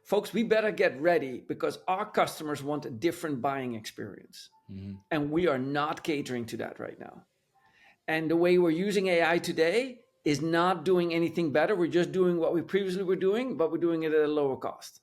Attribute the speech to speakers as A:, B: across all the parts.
A: folks, we better get ready because our customers want a different buying experience. Mm-hmm. And we are not catering to that right now. And the way we're using AI today is not doing anything better. We're just doing what we previously were doing, but we're doing it at a lower cost.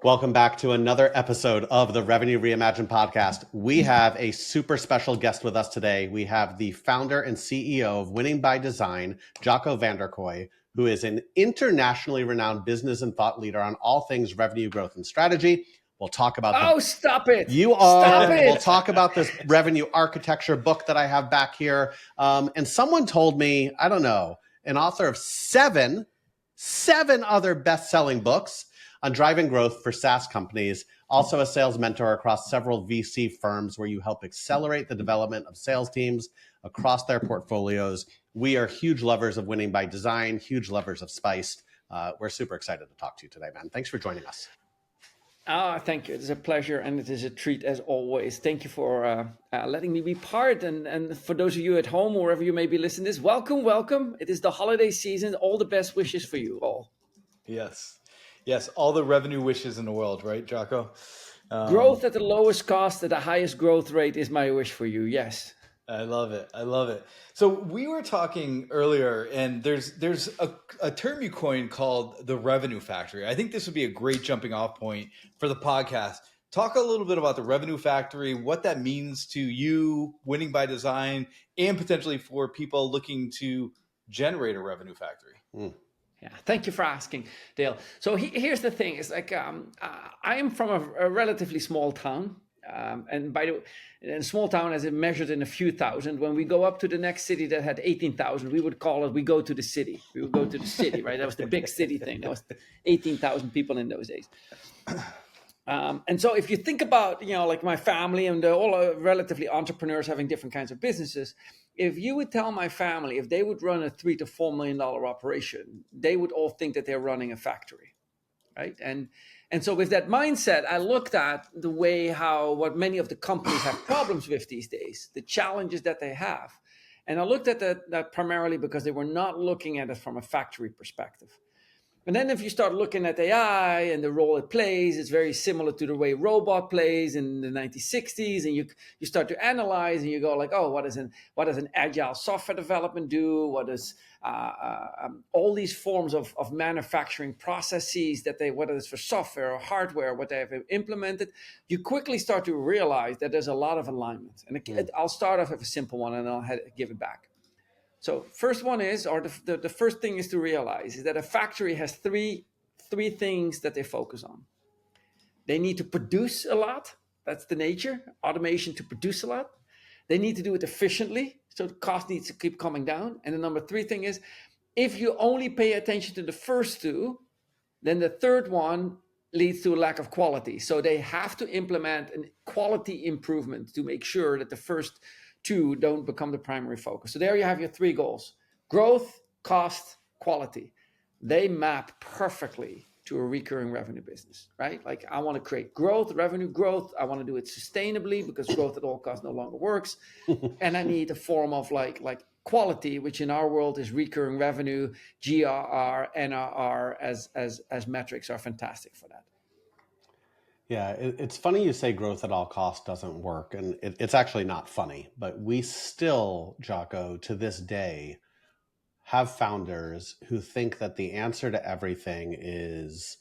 B: Welcome back to another episode of the Revenue Reimagined podcast. We have a super special guest with us today. We have the founder and CEO of Winning by Design, Jacco van der Kooij, who is an internationally renowned business and thought leader on all things revenue growth and strategy. We'll talk about
A: stop it.
B: You are.
A: Stop it.
B: We'll talk about this revenue architecture book that I have back here. And someone told me, I don't know, an author of seven other best-selling books on driving growth for SaaS companies, also a sales mentor across several VC firms where you help accelerate the development of sales teams across their portfolios. We are huge lovers of Winning by Design, huge lovers of Spiced. We're super excited to talk to you today, man. Thanks for joining us.
A: Thank you. It is a pleasure and it is a treat as always. Thank you for letting me be part. And for those of you at home, wherever you may be listening to this, welcome. It is the holiday season. All the best wishes for you all.
C: Yes, all the revenue wishes in the world, right, Jacco?
A: Growth at the lowest cost at the highest growth rate is my wish for you, yes.
C: I love it. So we were talking earlier, and there's a term you coined called the Revenue Factory. I think this would be a great jumping off point for the podcast. Talk a little bit about the Revenue Factory, what that means to you, Winning by Design, and potentially for people looking to generate a Revenue Factory.
A: Yeah, thank you for asking, Dale. So here's the thing: it's like I am from a relatively small town, and by the way, in a small town as it measured in a few thousand. When we go up to the next city that had 18,000, we would call it we go to the city. We would go to the city, right? That was the big city thing. That was 18,000 people in those days. And so if you think about, like my family and all relatively entrepreneurs having different kinds of businesses. If you would tell my family, if they would run a $3 to $4 million operation, they would all think that they're running a factory, right? And so with that mindset, I looked at the way what many of the companies have problems with these days, the challenges that they have. And I looked at that primarily because they were not looking at it from a factory perspective. And then if you start looking at AI and the role it plays, it's very similar to the way robot plays in the 1960s. And you start to analyze and you go like, oh, what does an agile software development do? What does all these forms of manufacturing processes whether it's for software or hardware, what they have implemented, you quickly start to realize that there's a lot of alignment. And I'll start off with a simple one and I'll give it back. So first one is, or the first thing is to realize is that a factory has three things that they focus on. They need to produce a lot. That's the nature, automation to produce a lot. They need to do it efficiently. So the cost needs to keep coming down. And the number three thing is, if you only pay attention to the first two, then the third one leads to a lack of quality. So they have to implement a quality improvement to make sure that the first two don't become the primary focus. So there you have your three goals: growth, cost, quality. They map perfectly to a recurring revenue business, right? Like I want to create growth, revenue growth. I want to do it sustainably because growth at all costs no longer works. And I need a form of like quality, which in our world is recurring revenue, GRR, NRR as metrics are fantastic for that.
B: Yeah, it's funny you say growth at all costs doesn't work, and it's actually not funny, but we still, Jacco, to this day, have founders who think that the answer to everything is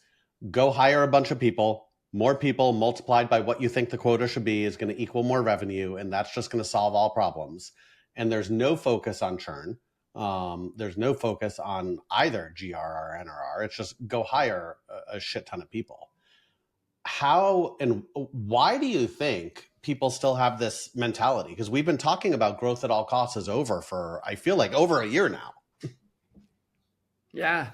B: go hire a bunch of people, more people multiplied by what you think the quota should be is going to equal more revenue, and that's just going to solve all problems. And there's no focus on churn. There's no focus on either GRR or NRR. It's just go hire a shit ton of people. How and why do you think people still have this mentality? Because we've been talking about growth at all costs is over for, I feel like, over a year now.
A: Yeah.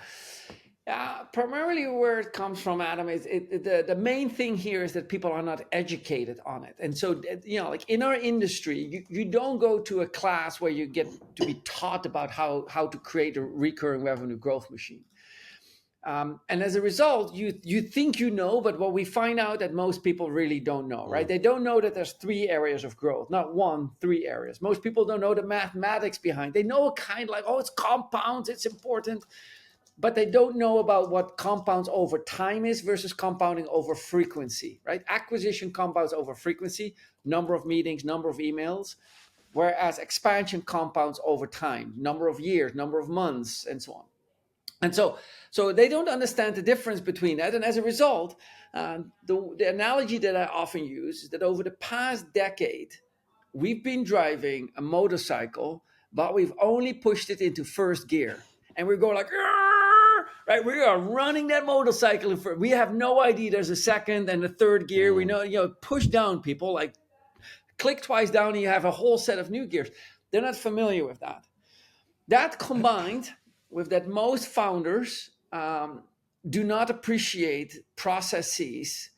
A: Primarily where it comes from, Adam, is the main thing here is that people are not educated on it. And so, like in our industry, you don't go to a class where you get to be taught about how to create a recurring revenue growth machine. And as a result, you think you know, but what we find out that most people really don't know, right? They don't know that there's 3 areas of growth, not 1, 3 areas. Most people don't know the mathematics behind. They know kind of like, oh, it's compounds, it's important, but they don't know about what compounds over time is versus compounding over frequency, right? Acquisition compounds over frequency, number of meetings, number of emails, whereas expansion compounds over time, number of years, number of months, and so on. And so they don't understand the difference between that. And as a result, the analogy that I often use is that over the past decade, we've been driving a motorcycle, but we've only pushed it into first gear. And we're going like, right? We are running that motorcycle. We have no idea there's a second and a third gear. We know, push down, people, like click twice down and you have a whole set of new gears. They're not familiar with that. That combined with that most founders do not appreciate processes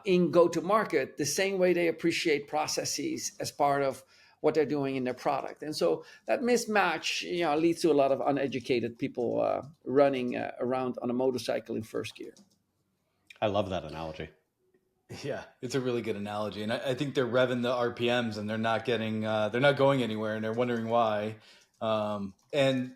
A: in go-to-market the same way they appreciate processes as part of what they're doing in their product. And so that mismatch leads to a lot of uneducated people running around on a motorcycle in first gear.
B: I love that analogy.
C: Yeah, it's a really good analogy. And I think they're revving the RPMs and they're not going anywhere and they're wondering why. And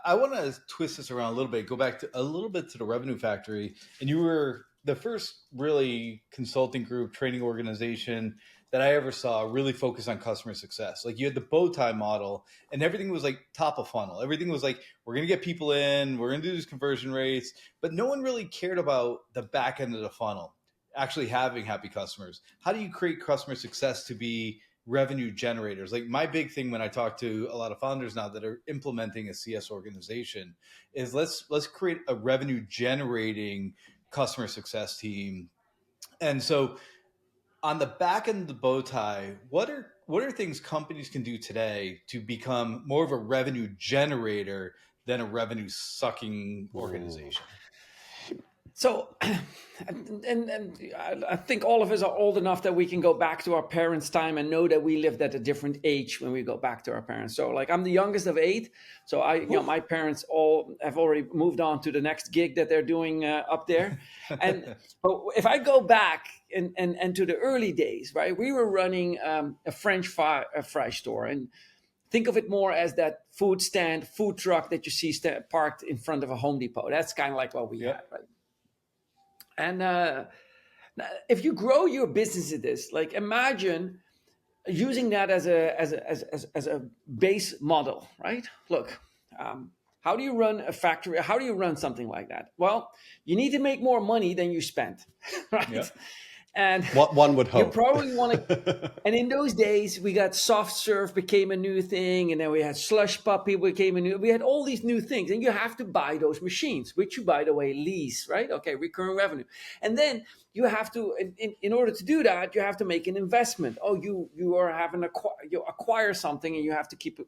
C: I want to twist this around a little bit, go back to a little bit to the Revenue Factory. And you were the first really consulting group, training organization that I ever saw really focus on customer success. Like you had the bow tie model and everything was like top of funnel. Everything was like, we're going to get people in, we're going to do these conversion rates, but no one really cared about the back end of the funnel, actually having happy customers. How do you create customer success to be revenue generators? Like my big thing when I talk to a lot of founders now that are implementing a CS organization is let's create a revenue generating customer success team. And so on the back end of the bow tie, what are things companies can do today to become more of a revenue generator than a revenue sucking organization?
A: So, and I think all of us are old enough that we can go back to our parents' time and know that we lived at a different age when we go back to our parents. So, like I'm the youngest of 8, so my parents all have already moved on to the next gig that they're doing up there. And but if I go back and to the early days, right, we were running a French fry store, and think of it more as that food truck that you see parked in front of a Home Depot. That's kind of like what we had, right? And if you grow your business in this, like imagine using that as a base model, right? Look, how do you run a factory? How do you run something like that? Well, you need to make more money than you spent, right? Yeah. And
B: what one would hope.
A: You probably want to. And in those days, we got soft serve became a new thing, and then we had slush puppy became a new. We had all these new things, and you have to buy those machines, which you, by the way, lease, right? Okay, recurring revenue, and then you have to, in order to do that, you have to make an investment. Oh, you are having you acquire something, and you have to keep it.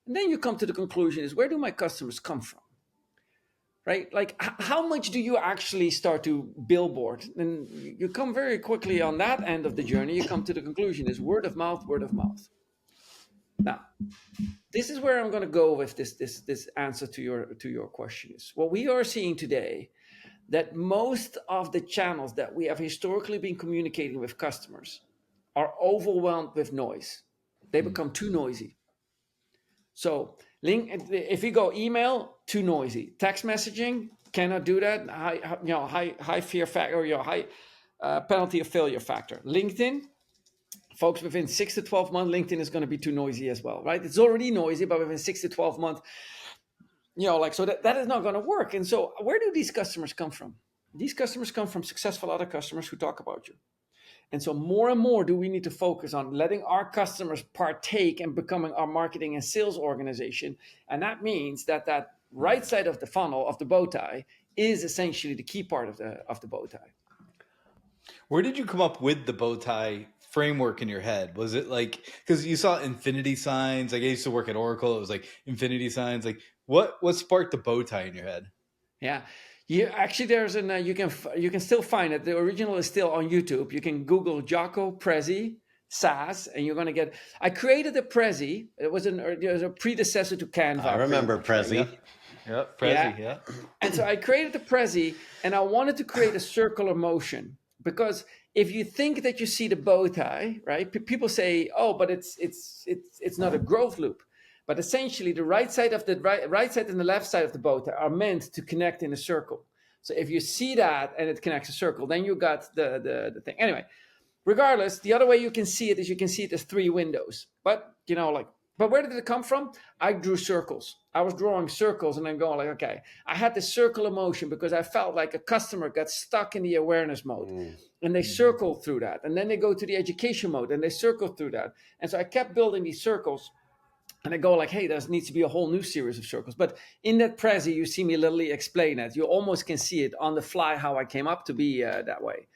A: And then you come to the conclusion: is where do my customers come from? Right? Like how much do you actually start to billboard? And you come very quickly on that end of the journey, you come to the conclusion is word of mouth. Now, this is where I'm going to go with this answer to your question is what we are seeing today, that most of the channels that we have historically been communicating with customers are overwhelmed with noise. They become too noisy. So if you go email, too noisy. Text messaging, cannot do that. High fear factor, or high penalty of failure factor. LinkedIn, folks, within 6 to 12 months, LinkedIn is going to be too noisy as well, right? It's already noisy, but within 6 to 12 months, so that is not going to work. And so where do these customers come from? These customers come from successful other customers who talk about you. And so more and more do we need to focus on letting our customers partake and becoming our marketing and sales organization. And that means that right side of the funnel of the bow tie is essentially the key part of the bow tie.
C: Where did you come up with the bow tie framework in your head? Was it like, because you saw infinity signs, like I used to work at Oracle, it was like infinity signs, like what sparked the bow tie in your head?
A: Yeah. Actually, there's you can still find it. The original is still on YouTube. You can Google Jacco Prezi SaaS, and you're going to get. I created a Prezi. It was a predecessor to Canva.
B: I remember Prezi.
C: Yep.
A: Yeah.
C: Prezi. Yeah.
A: And so I created the Prezi, and I wanted to create a circular motion, because if you think that you see the bow tie, right? People say, "Oh, but it's not a growth loop." But essentially, the right side of the right side and the left side of the bow tie are meant to connect in a circle. So if you see that and it connects a circle, then you got the thing. Anyway, regardless, the other way you can see it is you can see it as 3 windows. But but where did it come from? I drew circles. I was drawing circles and then going like, okay, I had this circular motion because I felt like a customer got stuck in the awareness mode and they circle through that. And then they go to the education mode and they circle through that. And so I kept building these circles, and I go like, hey, there needs to be a whole new series of circles. But in that Prezi, you see me literally explain it. You almost can see it on the fly how I came up to be that way.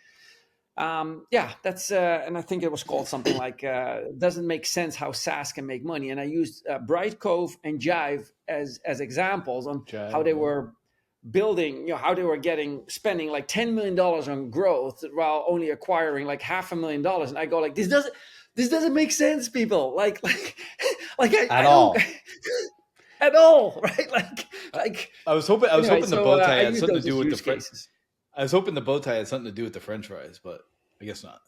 A: That's and I think it was called something like doesn't make sense how SaaS can make money. And I used Brightcove and Jive as examples on how they were building, how they were spending like $10 million on growth while only acquiring like $500,000. And I go like, this doesn't make sense, people. Like
B: At all.
A: At all, right? Like
C: I was hoping the bow tie had something to do with the
A: cases.
C: I was hoping the bow tie had something to do with the French fries, but I guess not.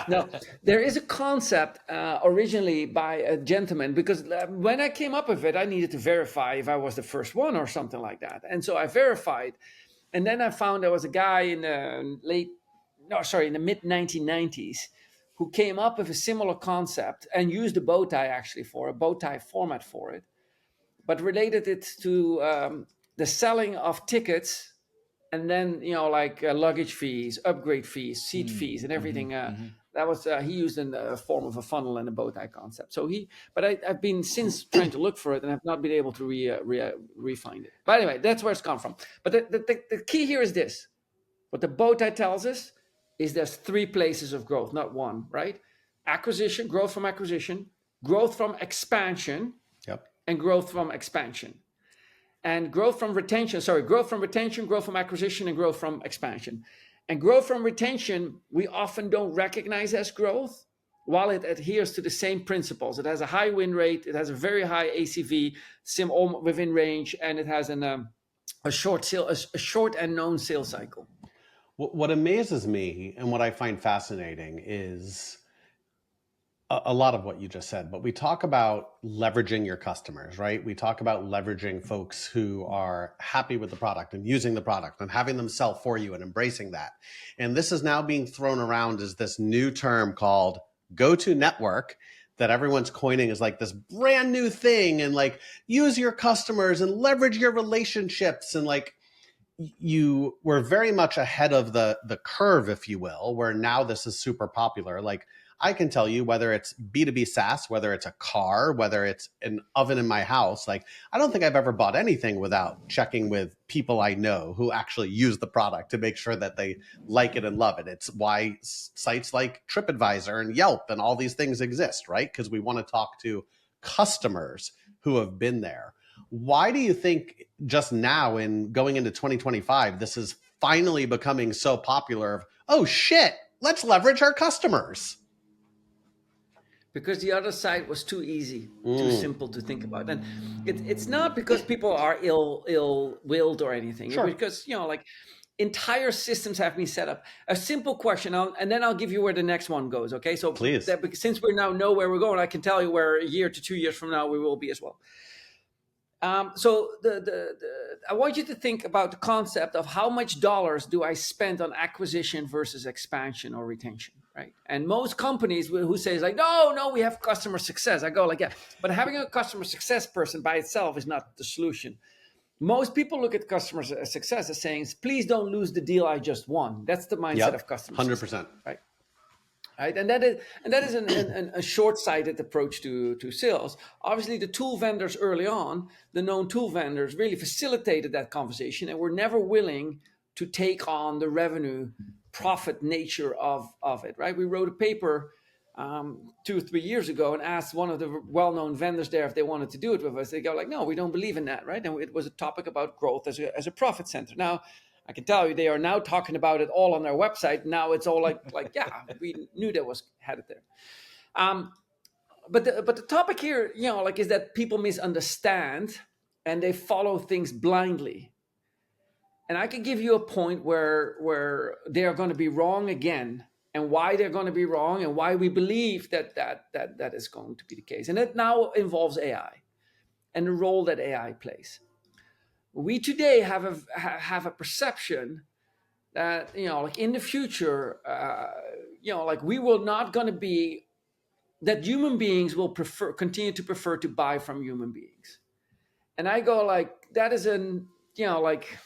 A: No, there is a concept originally by a gentleman, because when I came up with it, I needed to verify if I was the first one or something like that. And so I verified, and then I found there was a guy in the mid 1990s who came up with a similar concept and used the bow tie actually for a bow tie format for it, but related it to the selling of tickets. And then, luggage fees, upgrade fees, seat fees, and everything. That was, he used in the form of a funnel and a bow tie concept. So I've been since trying to look for it and I've not been able to re-find it. But anyway, that's where it's come from. But the key here is this. What the bow tie tells us is there's 3 places of growth, not one, right? Acquisition, growth from expansion, growth from expansion. And growth from retention, growth from acquisition, and growth from expansion. And growth from retention, we often don't recognize as growth, while it adheres to the same principles. It has a high win rate, it has a very high ACV, within range, and it has a short and known sales cycle.
B: What amazes me and what I find fascinating is a lot of what you just said, but we talk about leveraging your customers, right? We talk about leveraging folks who are happy with the product and using the product and having them sell for you and embracing that. And this is now being thrown around as this new term called go-to network that everyone's coining as like this brand new thing, and like use your customers and leverage your relationships. And like you were very much ahead of the curve, if you will, where now this is super popular. Like I can tell you, whether it's B2B SaaS, whether it's a car, whether it's an oven in my house, like I don't think I've ever bought anything without checking with people I know who actually use the product to make sure that they like it and love it. It's why sites like TripAdvisor and Yelp and all these things exist, right? Because we want to talk to customers who have been there. Why do you think just now, in going into 2025, this is finally becoming so popular of, oh shit, let's leverage our customers?
A: Because the other side was too easy, too simple to think about. And it's not because people are ill-willed or anything.
B: Sure.
A: Because, entire systems have been set up. A simple question, and then I'll give you where the next one goes, okay? So
B: please,
A: since we now know where we're going, I can tell you where a year to 2 years from now we will be as well. So I want you to think about the concept of how much dollars do I spend on acquisition versus expansion or retention, right? And most companies who say like, no, we have customer success. I go like, yeah, but having a customer success person by itself is not the solution. Most people look at customer success as saying, please don't lose the deal I just won. That's the mindset of customer
B: 100%.
A: success, right? Right, and that is a short-sighted approach to sales. Obviously, the tool vendors early on, the known tool vendors, really facilitated that conversation and were never willing to take on the revenue profit nature of it. Right, we wrote a paper 2 or 3 years ago and asked one of the well-known vendors there if they wanted to do it with us. They go like, no, we don't believe in that. Right, and it was a topic about growth as a profit center. Now, I can tell you they are now talking about it all on their website. Now it's all like yeah, we knew that was headed there. But the topic here, is that people misunderstand and they follow things blindly. And I could give you a point where they are going to be wrong again, and why they're going to be wrong, and why we believe that is going to be the case. And it now involves AI and the role that AI plays. We today have a perception that, like in the future, like we will not going to be, that human beings will continue to prefer to buy from human beings. And I go like, that is like,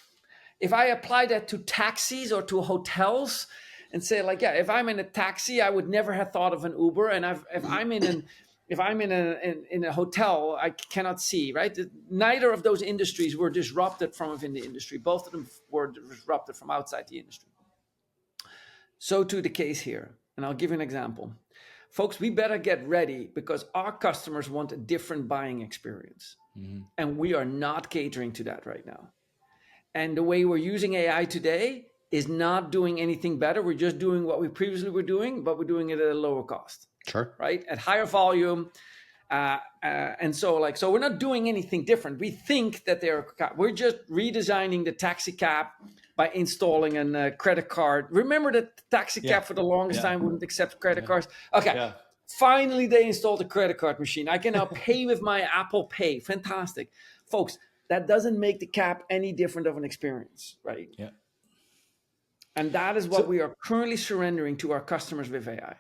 A: if I apply that to taxis or to hotels and say like, yeah, if I'm in a taxi, I would never have thought of an Uber. And if I'm in a hotel, I cannot see, right? Neither of those industries were disrupted from within the industry. Both of them were disrupted from outside the industry. So too the case here. And I'll give you an example. Folks, we better get ready because our customers want a different buying experience. Mm-hmm. And we are not catering to that right now. And the way we're using AI today is not doing anything better. We're just doing what we previously were doing, but we're doing it at a lower cost.
B: Sure.
A: Right? At higher volume. And so we're not doing anything different. We think that we're just redesigning the taxi cab by installing a credit card. Remember that taxi cab for the longest time wouldn't accept credit cards? Okay. Yeah. Finally, they installed a credit card machine. I can now pay with my Apple Pay. Fantastic. Folks, that doesn't make the cab any different of an experience, right? Yeah. And that is what we are currently surrendering to our customers with AI.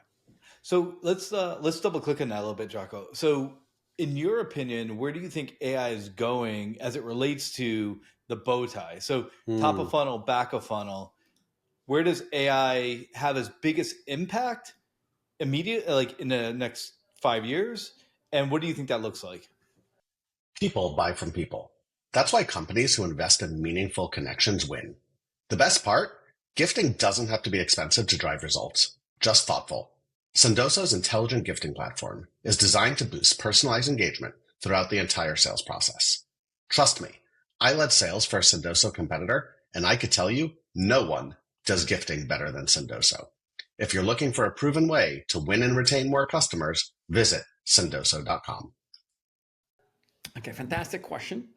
C: So let's double click on that a little bit, Jacco. So in your opinion, where do you think AI is going as it relates to the bow tie? So top of funnel, back of funnel, where does AI have its biggest impact immediately, like in the next 5 years? And what do you think that looks like?
B: People buy from people. That's why companies who invest in meaningful connections win. The best part? Gifting doesn't have to be expensive to drive results, just thoughtful. Sendoso's intelligent gifting platform is designed to boost personalized engagement throughout the entire sales process. Trust me, I led sales for a Sendoso competitor, and I could tell you no one does gifting better than Sendoso. If you're looking for a proven way to win and retain more customers, visit sendoso.com.
A: Okay, fantastic question.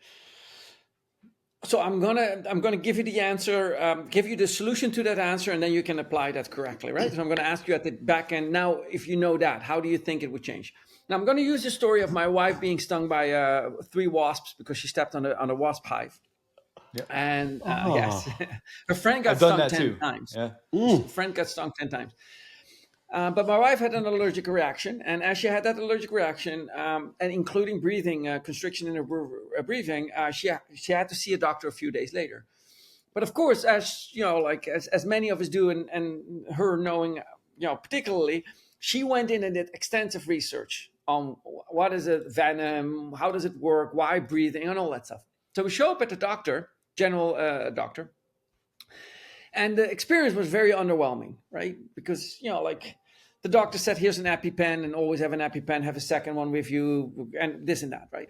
A: So I'm gonna give you the answer, give you the solution to that answer, and then you can apply that correctly, right? So I'm gonna ask you at the back end now, if you know that, how do you think it would change? Now I'm gonna use the story of my wife being stung by 3 wasps because she stepped on a wasp hive. Yeah. And yes, her friend got stung 10 times. Yeah. Friend got stung 10 times. But my wife had an allergic reaction, and as she had that allergic reaction, and including breathing, constriction in her breathing, she had to see a doctor a few days later. But of course, as you know, like as many of us do, and her knowing, particularly, she went in and did extensive research on what is it, venom, how does it work, why breathing, and all that stuff. So we show up at the doctor, general doctor. And the experience was very underwhelming, right? Because, the doctor said, here's an EpiPen, and always have an EpiPen, have a second one with you, and this and that, right?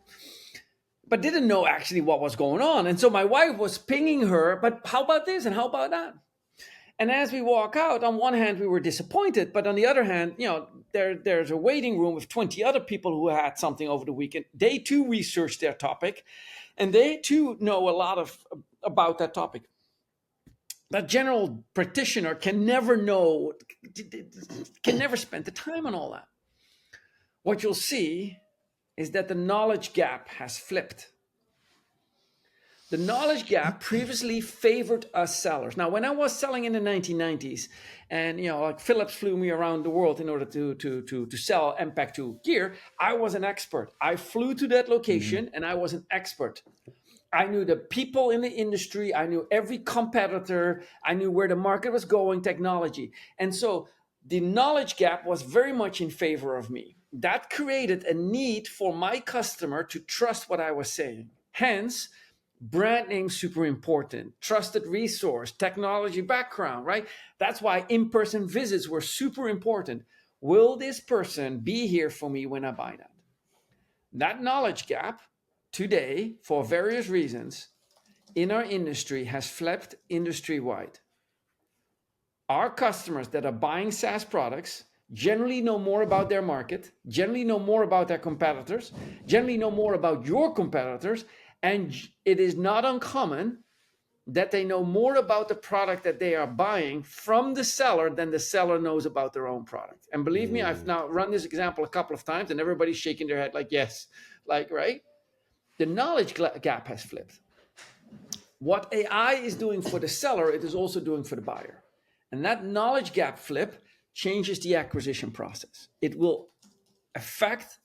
A: But didn't know actually what was going on. And so my wife was pinging her, but how about this and how about that? And as we walk out, on one hand, we were disappointed, but on the other hand, there's a waiting room with 20 other people who had something over the weekend. They too researched their topic, and they too know a lot about that topic. That general practitioner can never know, can never spend the time on all that. What you'll see is that the knowledge gap has flipped. The knowledge gap previously favored us sellers. Now, when I was selling in the 1990s, and like Philips flew me around the world in order to sell MPEG-2 gear, I was an expert. I flew to that location and I was an expert. I knew the people in the industry. I knew every competitor. I knew where the market was going, technology. And so the knowledge gap was very much in favor of me. That created a need for my customer to trust what I was saying. Hence, brand name super important, trusted resource, technology background, right? That's why in-person visits were super important. Will this person be here for me when I buy that? That knowledge gap today, for various reasons, in our industry has flipped industry-wide. Our customers that are buying SaaS products generally know more about their market, generally know more about their competitors, generally know more about your competitors, And it is not uncommon that they know more about the product that they are buying from the seller than the seller knows about their own product. And believe me, I've now run this example a couple of times and everybody's shaking their head like, yes, like, right? The knowledge gap has flipped. What AI is doing for the seller, it is also doing for the buyer. And that knowledge gap flip changes the acquisition process. It will affect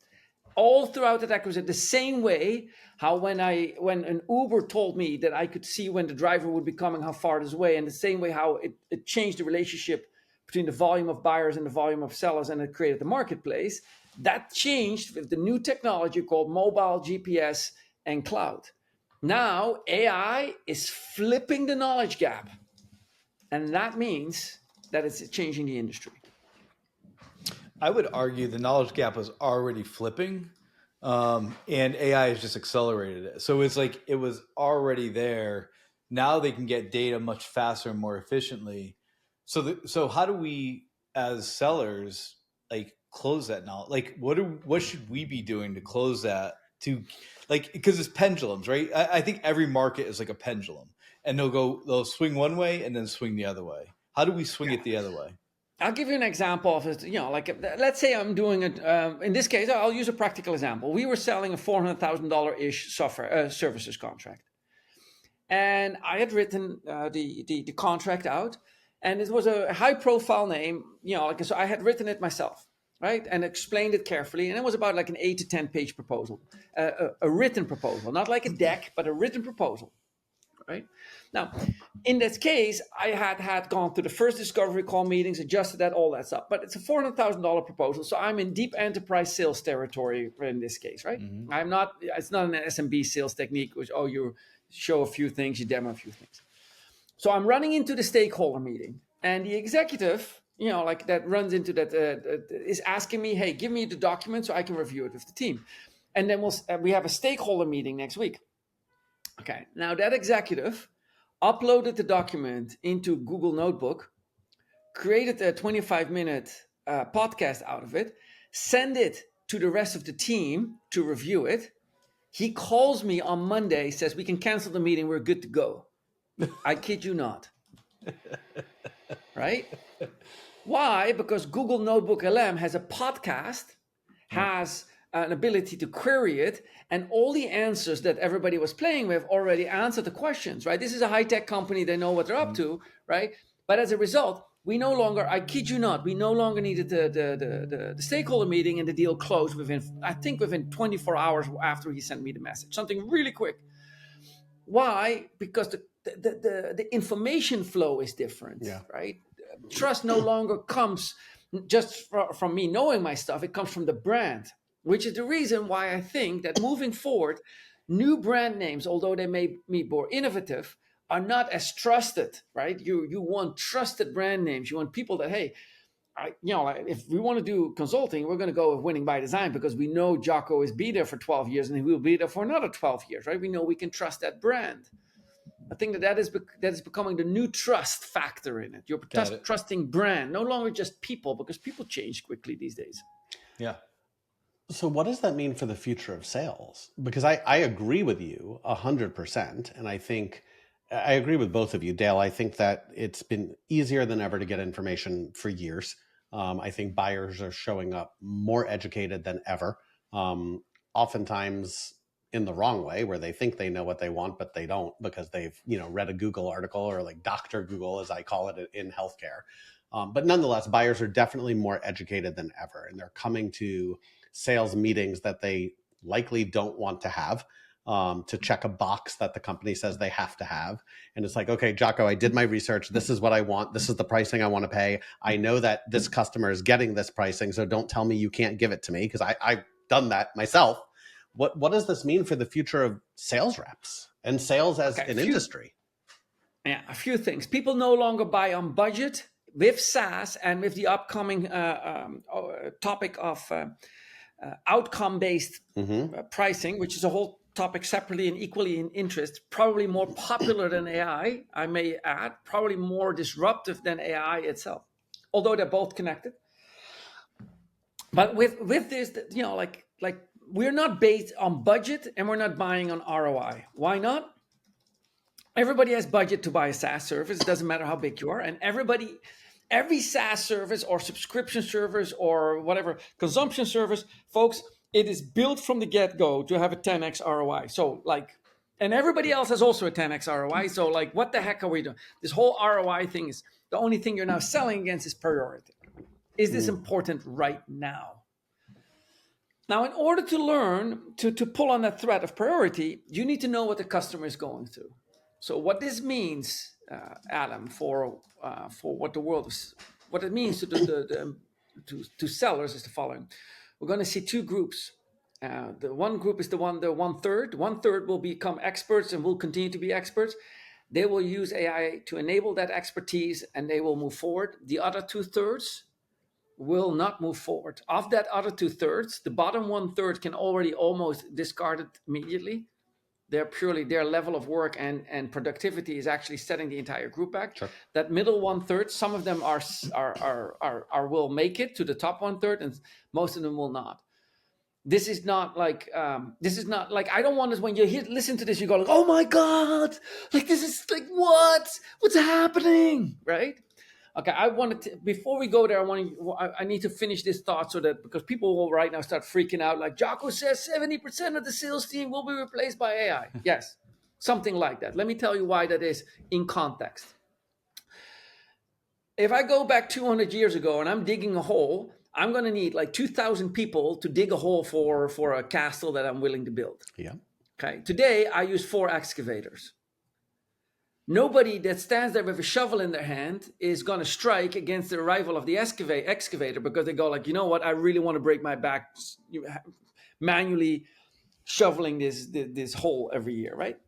A: all throughout that acquisition, the same way how when an Uber told me that I could see when the driver would be coming, how far it is away, and the same way how it changed the relationship between the volume of buyers and the volume of sellers, and it created the marketplace. That changed with the new technology called mobile, GPS, and cloud. Now AI is flipping the knowledge gap, and that means that it's changing the industry.
C: I would argue the knowledge gap was already flipping, and AI has just accelerated it. So it's like it was already there. Now they can get data much faster and more efficiently. So how do we, as sellers, like close that knowledge? Like what should we be doing to close that? Because it's pendulums, right? I think every market is like a pendulum, and they'll swing one way and then swing the other way. How do we swing it the other way?
A: I'll give you an example of it. Like let's say I'm doing it. In this case, I'll use a practical example. We were selling a $400,000-ish software services contract, and I had written the contract out, and it was a high-profile name. So I had written it myself, right, and explained it carefully. And it was about like an 8 to 10 page proposal, a written proposal, not like a deck, but a written proposal. Right now, in this case, I had gone through the first discovery call meetings, adjusted that, all that stuff. But it's a $400,000 proposal, so I'm in deep enterprise sales territory in this case, right? Mm-hmm. I'm not. It's not an SMB sales technique, which you show a few things, you demo a few things. So I'm running into the stakeholder meeting, and the executive, that runs into that is asking me, "Hey, give me the document so I can review it with the team," and then we have a stakeholder meeting next week. Okay, now that executive uploaded the document into Google Notebook, created a 25-minute podcast out of it, send it to the rest of the team to review it. He calls me on Monday, says, "We can cancel the meeting, we're good to go." I kid you not. Right? Why? Because Google Notebook LM has a podcast, has an ability to query it, and all the answers that everybody was playing with already answered the questions, right? This is a high-tech company. They know what they're up to, right? But as a result, we no longer, I kid you not, we no longer needed the stakeholder meeting, and the deal closed within 24 hours after he sent me the message. Something really quick. Why? Because the information flow is different, right? Trust no longer comes just from me knowing my stuff. It comes from the brand, which is the reason why I think that moving forward, new brand names, although they may be more innovative, are not as trusted, right? You want trusted brand names. You want people that, hey, if we want to do consulting, we're going to go with Winning by Design because we know Jacco is be there for 12 years and he will be there for another 12 years, right? We know we can trust that brand. I think that is becoming the new trust factor in it. You're trusting brand, no longer just people, because people change quickly these days.
C: Yeah.
B: So what does that mean for the future of sales? Because I agree with you 100%. And I think I agree with both of you, Dale. I think that it's been easier than ever to get information for years. I think buyers are showing up more educated than ever. Oftentimes in the wrong way, where they think they know what they want, but they don't, because they've, read a Google article, or like Dr. Google, as I call it in healthcare. But nonetheless, buyers are definitely more educated than ever. And they're coming to sales meetings that they likely don't want to have, to check a box that the company says they have to have. And it's like, okay, Jacco, I did my research. This is what I want. This is the pricing I want to pay. I know that this customer is getting this pricing, so don't tell me you can't give it to me, because I've done that myself. What does this mean for the future of sales reps and sales as an industry?
A: Yeah, a few things. People no longer buy on budget with SaaS and with the upcoming topic of outcome-based pricing, which is a whole topic separately and equally in interest, probably more popular than AI, I may add, probably more disruptive than AI itself, although they're both connected. But with this, like we're not based on budget and we're not buying on ROI. Why not? Everybody has budget to buy a SaaS service. It doesn't matter how big you are. And every SaaS service or subscription service or whatever consumption service, folks, it is built from the get-go to have a 10x ROI. So and everybody else has also a 10x ROI. So what the heck are we doing? This whole ROI thing is the only thing you're now selling against is priority. Is this important right now? Now, in order to learn to pull on that thread of priority, you need to know what the customer is going through. So what this means, Adam, for what the world is, what it means to sellers is the following. We're going to see two groups. The one group is the one third. One third will become experts and will continue to be experts. They will use AI to enable that expertise and they will move forward. The other 2/3 will not move forward. Of that other 2/3, the bottom 1/3 can already almost discard it immediately. Their level of work and productivity is actually setting the entire group back.
B: Sure.
A: That middle 1/3, some of them will make it to the top 1/3, and most of them will not. This is not like I don't want this when you listen to this, you go like, oh my God, this is what's happening, right? Okay, I wanted to, before we go there, I need to finish this thought because people will right now start freaking out. Like Jacco says, 70% of the sales team will be replaced by AI. Yes, something like that. Let me tell you why that is in context. If I go back 200 years ago and I'm digging a hole, I'm going to need 2,000 people to dig a hole for a castle that I'm willing to build.
B: Yeah.
A: Okay. Today, I use 4 excavators. Nobody that stands there with a shovel in their hand is going to strike against the arrival of the excavator because they go you know what? I really want to break my back manually shoveling this hole every year, right?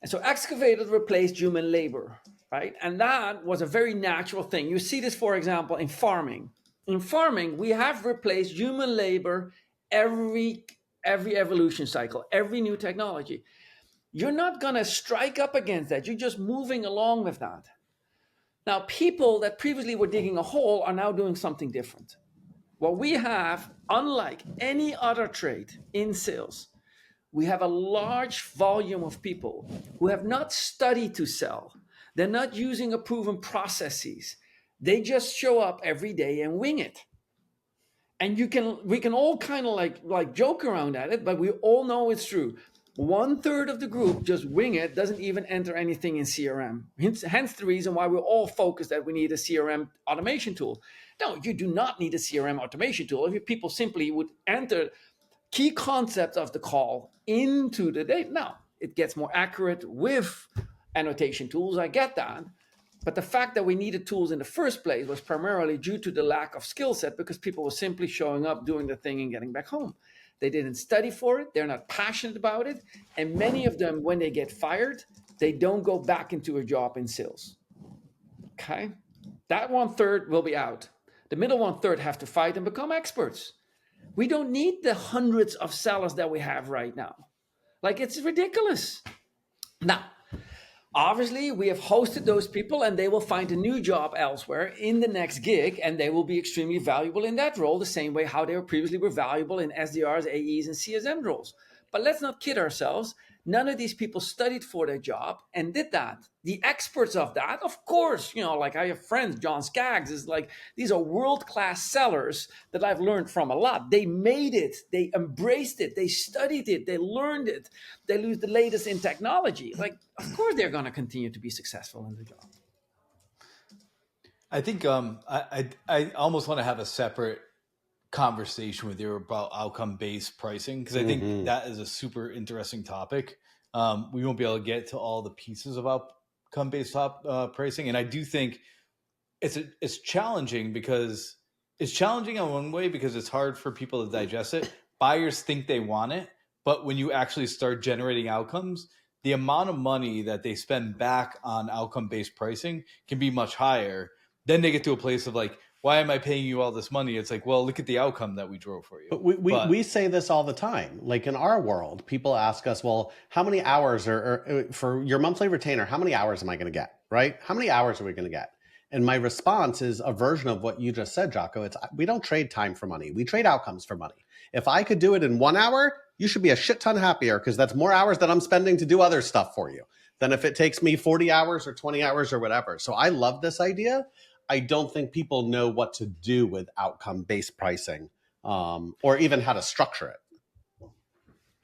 A: And so excavators replaced human labor, right? And that was a very natural thing. You see this, for example, in farming. In farming, we have replaced human labor every evolution cycle, every new technology. You're not going to strike up against that. You're just moving along with that. Now, people that previously were digging a hole are now doing something different. What we have, unlike any other trade in sales, we have a large volume of people who have not studied to sell. They're not using a proven processes. They just show up every day and wing it. And we can all kind of like joke around at it, but we all know it's true. 1/3 of the group just wing it, doesn't even enter anything in CRM. Hence the reason why we're all focused that we need a CRM automation tool. No, you do not need a CRM automation tool. If people simply would enter key concepts of the call into the data. Now, it gets more accurate with annotation tools. I get that. But the fact that we needed tools in the first place was primarily due to the lack of skill set because people were simply showing up, doing the thing and getting back home. They didn't study for it. They're not passionate about it. And many of them, when they get fired, they don't go back into a job in sales. Okay? That 1/3 will be out. The middle 1/3 have to fight and become experts. We don't need the hundreds of sellers that we have right now. It's ridiculous. Now, obviously, we have hosted those people and they will find a new job elsewhere in the next gig and they will be extremely valuable in that role, the same way how they previously were valuable in SDRs, AEs, and CSM roles. But let's not kid ourselves. None of these people studied for their job and did that. The experts of that, of course, I have friends, John Skaggs, is these are world-class sellers that I've learned from a lot. They made it, they embraced it, they studied it, they learned it, they use the latest in technology. Of course they're going to continue to be successful in the job.
C: I think I almost want to have a separate conversation with you about outcome-based pricing because I think that is a super interesting topic. We won't be able to get to all the pieces of outcome-based pricing, and I do think it's challenging because it's challenging in one way because it's hard for people to digest it. Buyers think they want it, but when you actually start generating outcomes, the amount of money that they spend back on outcome-based pricing can be much higher. Then they get to a place of why am I paying you all this money? It's well, look at the outcome that we drove for you.
B: But we say this all the time. In our world, people ask us, well, how many hours are for your monthly retainer? How many hours am I going to get? Right? How many hours are we going to get? And my response is a version of what you just said, Jacco. We don't trade time for money. We trade outcomes for money. If I could do it in 1 hour, you should be a shit ton happier because that's more hours that I'm spending to do other stuff for you than if it takes me 40 hours or 20 hours or whatever. So I love this idea. I don't think people know what to do with outcome-based pricing, or even how to structure it.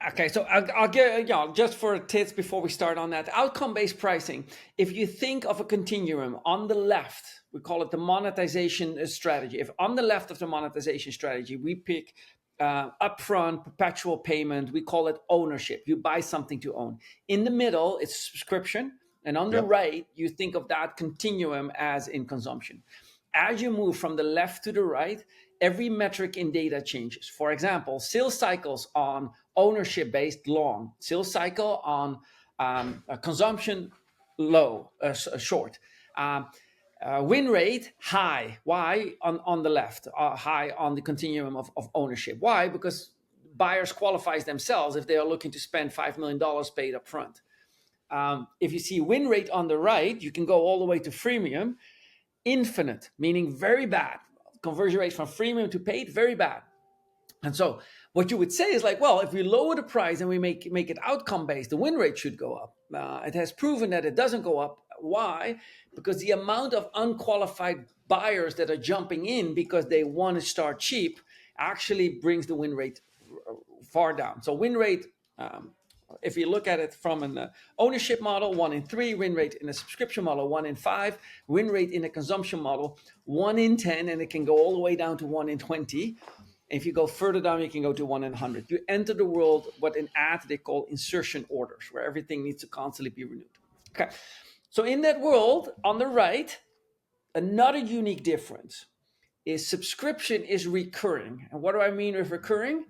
A: Okay, so I'll get, just for tips before we start on that. Outcome-based pricing, if you think of a continuum, on the left, we call it the monetization strategy. If on the left of the monetization strategy, we pick upfront perpetual payment, we call it ownership. You buy something to own. In the middle, it's subscription. And on the right, you think of that continuum as in consumption. As you move from the left to the right, every metric in data changes. For example, sales cycles on ownership-based long, sales cycle on consumption low, short. Win rate high. Why? On the left, high on the continuum of ownership. Why? Because buyers qualifies themselves if they are looking to spend $5 million paid up front. If you see win rate on the right, you can go all the way to freemium. Infinite, meaning very bad. Conversion rate from freemium to paid, very bad. And so what you would say is like, well, if we lower the price and we make it outcome-based, the win rate should go up. It has proven that it doesn't go up. Why? Because the amount of unqualified buyers that are jumping in because they want to start cheap actually brings the win rate far down. So win rate, if you look at it from an ownership model, 1 in 3, win rate in a subscription model, 1 in 5, win rate in a consumption model, 1 in 10, and it can go all the way down to 1 in 20. If you go further down, you can go to 1 in 100. You enter the world, what in ad they call insertion orders, where everything needs to constantly be renewed. Okay, so in that world, on the right, another unique difference is subscription is recurring. And what do I mean with recurring?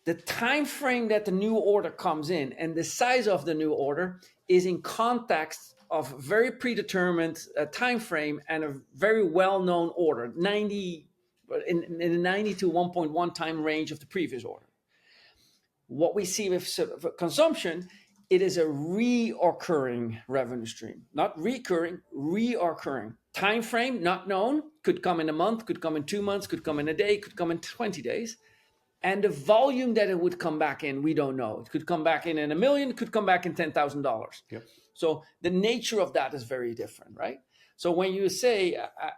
A: The time frame that the new order comes in and the size of the new order is in context of very predetermined time frame and a very well-known order, in the 90 to 1.1 time range of the previous order. What we see with consumption, it is a reoccurring revenue stream, not recurring, reoccurring. Time frame not known, could come in a month, could come in 2 months, could come in a day, could come in 20 days. And the volume that it would come back in, we don't know. It could come back in $1 million, could come back in $10,000.
B: Yep.
A: So the nature of that is very different, right? So when you say,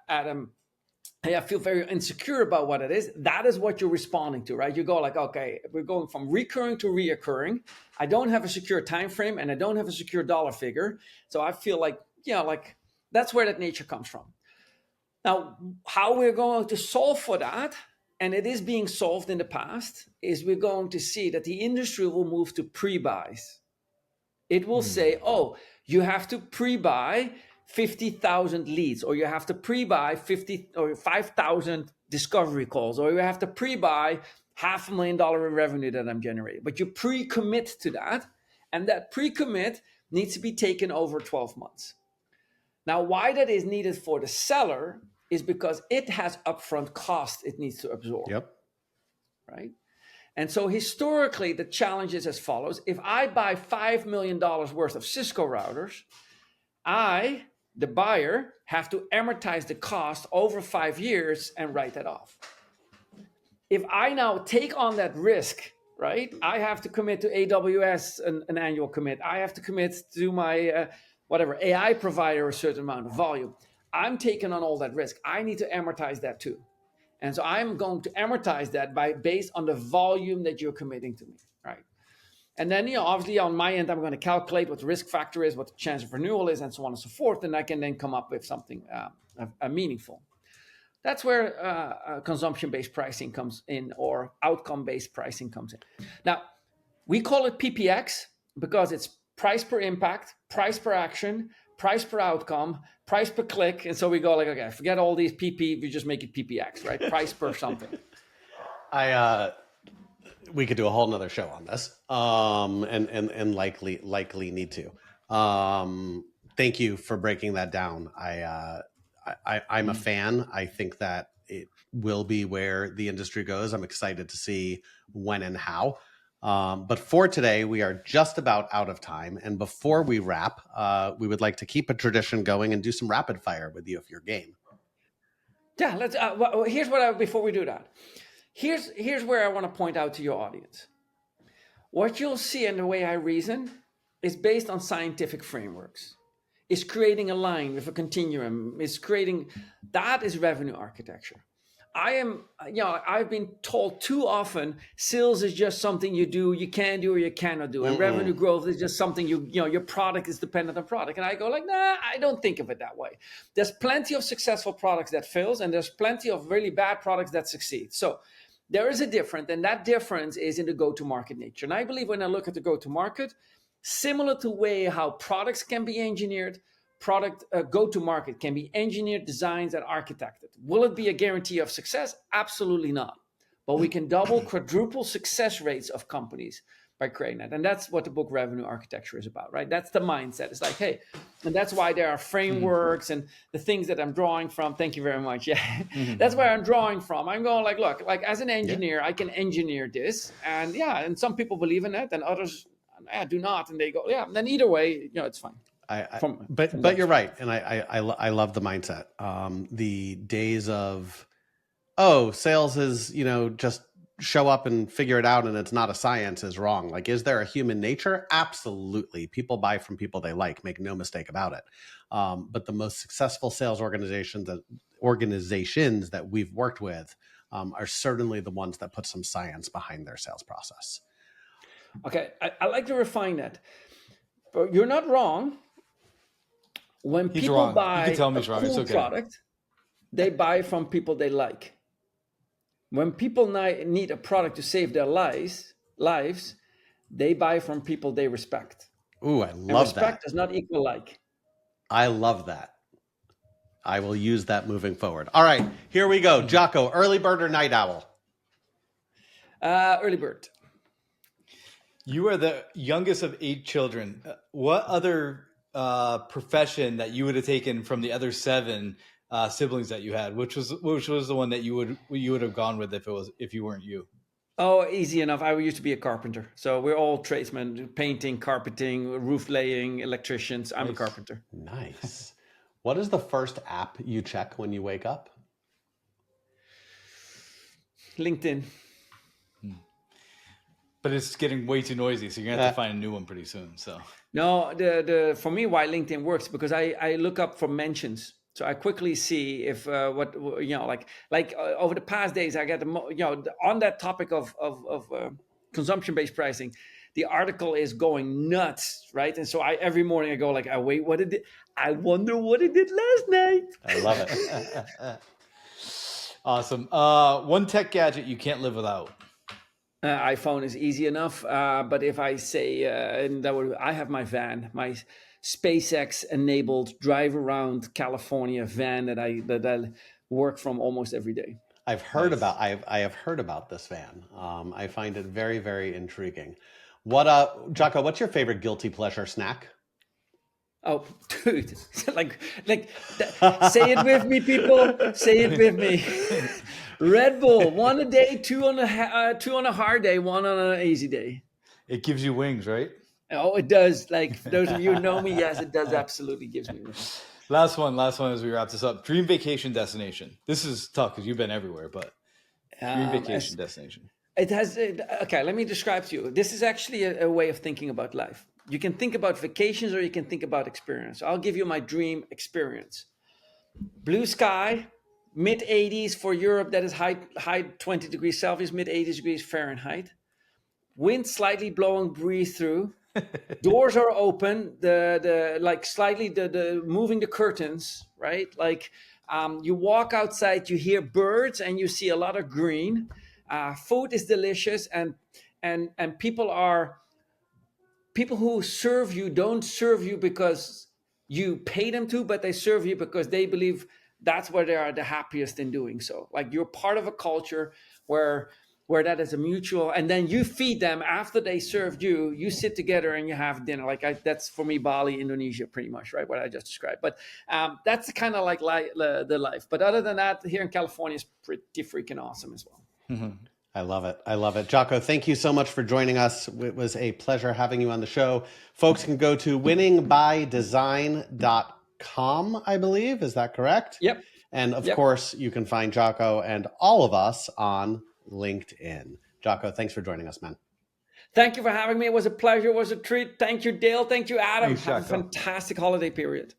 A: Adam, hey, I feel very insecure about what it is, that is what you're responding to, right? You go like, okay, we're going from recurring to reoccurring. I don't have a secure time frame and I don't have a secure dollar figure. So I feel like, like that's where that nature comes from. Now, how we're going to solve for that, and it is being solved in the past, is we're going to see that the industry will move to pre-buys. It will say, oh, you have to pre-buy 50,000 leads, or you have to pre-buy 50 or 5,000 discovery calls, or you have to pre-buy $500,000 in revenue that I'm generating. But you pre-commit to that, and that pre-commit needs to be taken over 12 months. Now, why that is needed for the seller is because it has upfront cost it needs to absorb.
B: Yep.
A: Right? And so historically, the challenge is as follows. If I buy $5 million worth of Cisco routers, I, the buyer, have to amortize the cost over 5 years and write that off. If I now take on that risk, right, I have to commit to AWS an annual commit. I have to commit to my AI provider a certain amount of volume. I'm taking on all that risk. I need to amortize that too. And so I'm going to amortize that based on the volume that you're committing to me, right? And then, obviously on my end, I'm going to calculate what the risk factor is, what the chance of renewal is, and so on and so forth. And I can then come up with something meaningful. That's where consumption-based pricing comes in, or outcome-based pricing comes in. Now, we call it PPX because it's price per impact, price per action, price per outcome, price per click. And so we go like, okay, forget all these PP, we just make it PPX, right? Price per something.
B: We could do a whole nother show on this, and likely need to. Thank you for breaking that down. I'm a fan. I think that it will be where the industry goes. I'm excited to see when and how. But for today, we are just about out of time. And before we wrap, we would like to keep a tradition going and do some rapid fire with you if you're game.
A: Yeah, let's. Here's before we do that. Here's where I want to point out to your audience. What you'll see in the way I reason is based on scientific frameworks. Is creating a line with a continuum. That is revenue architecture. I've been told too often, sales is just something you do, you can do or you cannot do. And revenue growth is just something your product is dependent on product. And I go like, nah, I don't think of it that way. There's plenty of successful products that fails, and there's plenty of really bad products that succeed. So there is a difference, and that difference is in the go-to-market nature. And I believe when I look at the go-to-market, similar to way how products can be engineered, go-to-market can be engineered, designed, and architected. Will it be a guarantee of success? Absolutely not. But we can double, quadruple success rates of companies by creating that. And that's what the book Revenue Architecture is about, right? That's the mindset. It's like, hey, and that's why there are frameworks and the things that I'm drawing from. Thank you very much. Yeah, that's where I'm drawing from. I'm going like, look, like as an engineer, I can engineer this. And some people believe in it and others do not. And they go, yeah, then either way, it's fine.
B: But you're right, and I love the mindset. The days of sales is just show up and figure it out, and it's not a science is wrong. Like, is there a human nature? Absolutely. People buy from people they like. Make no mistake about it. But the most successful sales organizations that we've worked with are certainly the ones that put some science behind their sales process.
A: Okay, I like to refine that. But you're not wrong. When people buy a cool product, they buy from people they like. When people need a product to save their lives, they buy from people they respect.
B: Ooh, I love that.
A: Respect does not equal like.
B: I love that. I will use that moving forward. All right, here we go. Jacco, early bird or night owl?
A: Early bird.
C: You are the youngest of 8 children. What other profession that you would have taken from the other 7 siblings that you had? Which was the one that you would have gone with if you weren't you?
A: Oh, easy enough. I used to be a carpenter. So we're all tradesmen: painting, carpeting, roof laying, electricians. I'm a carpenter.
B: Nice. What is the first app you check when you wake up?
A: LinkedIn.
C: But it's getting way too noisy, so you're gonna have to find a new one pretty soon. So
A: no, the for me, why LinkedIn works, because I look up for mentions, so I quickly see if over the past days I get on that topic of consumption-based pricing, the article is going nuts, right? And so every morning I go like, I wonder what it did last night.
B: I love it.
C: Awesome. One tech gadget you can't live without.
A: iPhone is easy enough, but if I say, I have my van, my SpaceX-enabled drive around California van that I work from almost every day.
B: I have heard about this van. I find it very, very intriguing. Jacco, what's your favorite guilty pleasure snack?
A: Oh, dude! Say it with me, people. Say it with me. Red Bull, 1 a day, 2 on a hard day, 1 on an easy day.
C: It gives you wings, right?
A: Oh, it does. Like, for those of you who know me, yes, it does absolutely gives me wings.
C: Last one as we wrap this up. Dream vacation destination. This is tough because you've been everywhere, but dream vacation destination. Okay, let me describe to you. This is actually a way of thinking about life. You can think about vacations or you can think about experience. I'll give you my dream experience. Blue sky, mid-80s for Europe, that is high 20 degrees Celsius, mid-80s degrees Fahrenheit. Wind slightly blowing breeze through. Doors are open, the moving the curtains, right? Like you walk outside, you hear birds and you see a lot of green. Food is delicious, and people who serve you don't serve you because you pay them to, but they serve you because they believe that's where they are the happiest in doing so. Like, you're part of a culture where that is a mutual, and then you feed them after they served you. You sit together and you have dinner. That's for me, Bali, Indonesia, pretty much, right? What I just described. But that's kind of like the life. But other than that, here in California is pretty freaking awesome as well.
B: Mm-hmm. I love it. Jacco, thank you so much for joining us. It was a pleasure having you on the show. Folks can go to winningbydesign.com, I believe. Is that correct?
A: Yep.
B: And of course, you can find Jacco and all of us on LinkedIn. Jacco, thanks for joining us, man.
A: Thank you for having me. It was a pleasure. It was a treat. Thank you, Dale. Thank you, Adam.
C: Thanks,
A: Have a
C: Jacko.
A: fantastic holiday period.